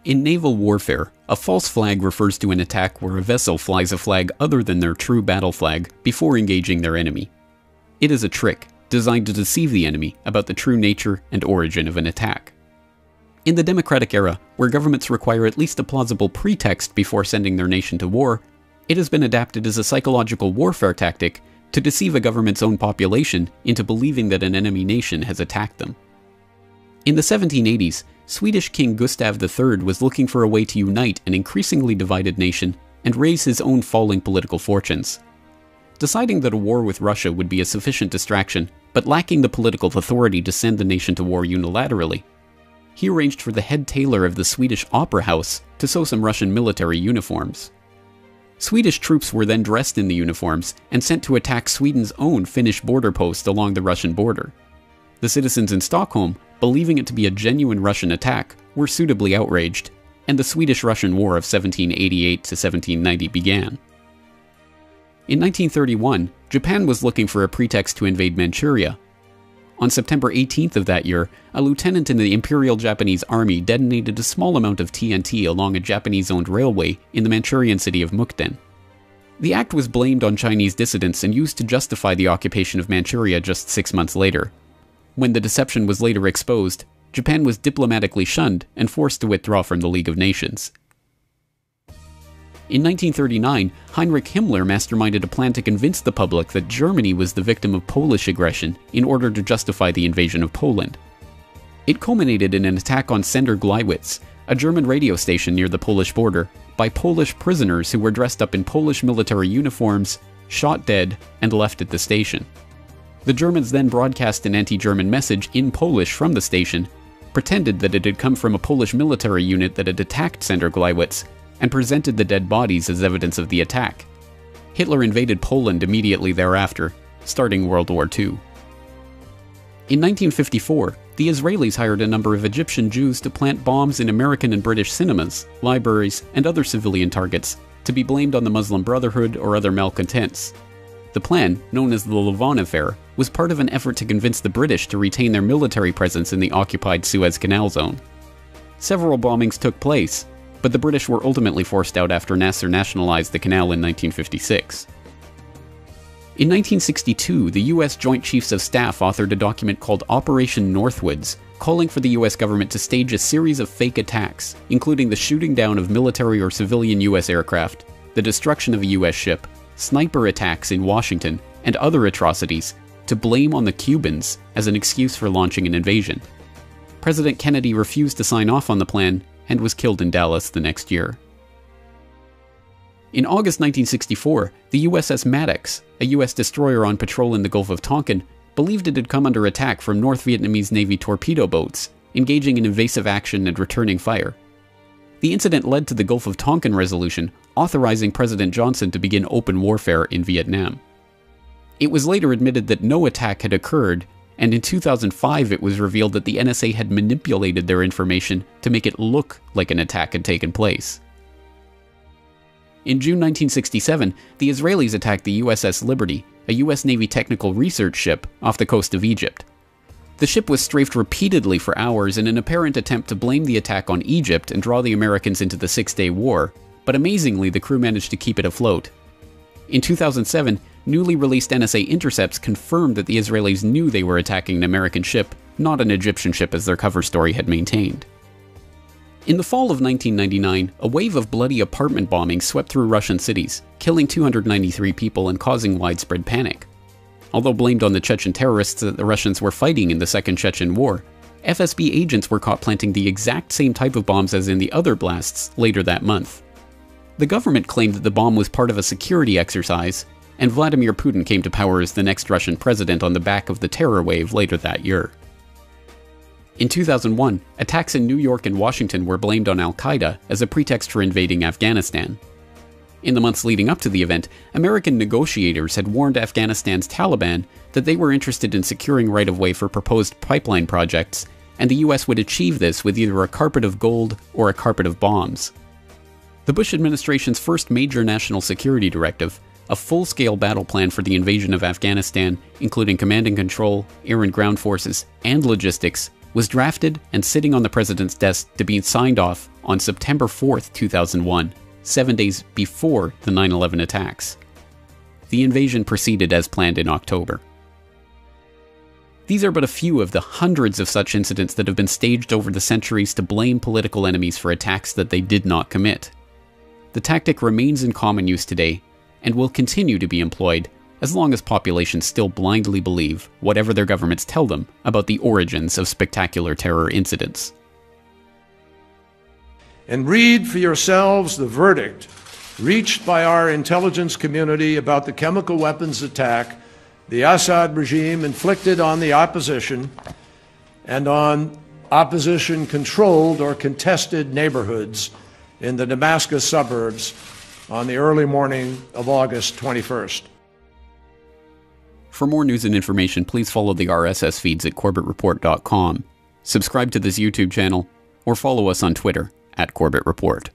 In naval warfare, a false flag refers to an attack where a vessel flies a flag other than their true battle flag before engaging their enemy. It is a trick designed to deceive the enemy about the true nature and origin of an attack. In the democratic era, where governments require at least a plausible pretext before sending their nation to war, it has been adapted as a psychological warfare tactic to deceive a government's own population into believing that an enemy nation has attacked them. In the 1780s, Swedish King Gustav III was looking for a way to unite an increasingly divided nation and raise his own falling political fortunes. Deciding that a war with Russia would be a sufficient distraction, but lacking the political authority to send the nation to war unilaterally, he arranged for the head tailor of the Swedish Opera House to sew some Russian military uniforms. Swedish troops were then dressed in the uniforms and sent to attack Sweden's own Finnish border post along the Russian border. The citizens in Stockholm, believing it to be a genuine Russian attack, were suitably outraged, and the Swedish-Russian War of 1788 to 1790 began. In 1931, Japan was looking for a pretext to invade Manchuria. On September 18th of that year, a lieutenant in the Imperial Japanese Army detonated a small amount of TNT along a Japanese-owned railway in the Manchurian city of Mukden. The act was blamed on Chinese dissidents and used to justify the occupation of Manchuria just 6 months later. When the deception was later exposed, Japan was diplomatically shunned and forced to withdraw from the League of Nations. In 1939, Heinrich Himmler masterminded a plan to convince the public that Germany was the victim of Polish aggression in order to justify the invasion of Poland. It culminated in an attack on Sender Gleiwitz, a German radio station near the Polish border, by Polish prisoners who were dressed up in Polish military uniforms, shot dead, and left at the station. The Germans then broadcast an anti-German message in Polish from the station, pretended that it had come from a Polish military unit that had attacked Sender Gleiwitz, and presented the dead bodies as evidence of the attack. Hitler invaded Poland immediately thereafter, starting World War II. In 1954, the Israelis hired a number of Egyptian Jews to plant bombs in American and British cinemas, libraries, and other civilian targets, to be blamed on the Muslim Brotherhood or other malcontents. The plan, known as the Lavon Affair, was part of an effort to convince the British to retain their military presence in the occupied Suez Canal zone. Several bombings took place, but the British were ultimately forced out after Nasser nationalized the canal in 1956. In 1962, the U.S. Joint Chiefs of Staff authored a document called Operation Northwoods, calling for the U.S. government to stage a series of fake attacks, including the shooting down of military or civilian U.S. aircraft, the destruction of a U.S. ship, sniper attacks in Washington, and other atrocities, to blame on the Cubans as an excuse for launching an invasion. President Kennedy refused to sign off on the plan and was killed in Dallas the next year. In August 1964, the USS Maddox, a U.S. destroyer on patrol in the Gulf of Tonkin, believed it had come under attack from North Vietnamese Navy torpedo boats, engaging in evasive action and returning fire. The incident led to the Gulf of Tonkin Resolution, authorizing President Johnson to begin open warfare in Vietnam. It was later admitted that no attack had occurred, and in 2005 it was revealed that the NSA had manipulated their information to make it look like an attack had taken place. In June 1967, the Israelis attacked the USS Liberty, a U.S. Navy technical research ship off the coast of Egypt. The ship was strafed repeatedly for hours in an apparent attempt to blame the attack on Egypt and draw the Americans into the Six-Day War, but amazingly the crew managed to keep it afloat. In 2007, newly released NSA intercepts confirmed that the Israelis knew they were attacking an American ship, not an Egyptian ship as their cover story had maintained. In the fall of 1999, a wave of bloody apartment bombings swept through Russian cities, killing 293 people and causing widespread panic. Although blamed on the Chechen terrorists that the Russians were fighting in the Second Chechen War, FSB agents were caught planting the exact same type of bombs as in the other blasts later that month. The government claimed that the bomb was part of a security exercise, and Vladimir Putin came to power as the next Russian president on the back of the terror wave later that year. In 2001, attacks in New York and Washington were blamed on Al-Qaeda as a pretext for invading Afghanistan. In the months leading up to the event, American negotiators had warned Afghanistan's Taliban that they were interested in securing right-of-way for proposed pipeline projects, and the US would achieve this with either a carpet of gold or a carpet of bombs. The Bush administration's first major national security directive, a full-scale battle plan for the invasion of Afghanistan, including command and control, air and ground forces, and logistics, was drafted and sitting on the president's desk to be signed off on September 4th, 2001, 7 days before the 9/11 attacks. The invasion proceeded as planned in October. These are but a few of the hundreds of such incidents that have been staged over the centuries to blame political enemies for attacks that they did not commit. The tactic remains in common use today, and will continue to be employed as long as populations still blindly believe whatever their governments tell them about the origins of spectacular terror incidents. And read for yourselves the verdict reached by our intelligence community about the chemical weapons attack the Assad regime inflicted on the opposition and on opposition-controlled or contested neighborhoods in the Damascus suburbs on the early morning of August 21st. For more news and information, please follow the RSS feeds at corbettreport.com, subscribe to this YouTube channel, or follow us on Twitter @CorbettReport.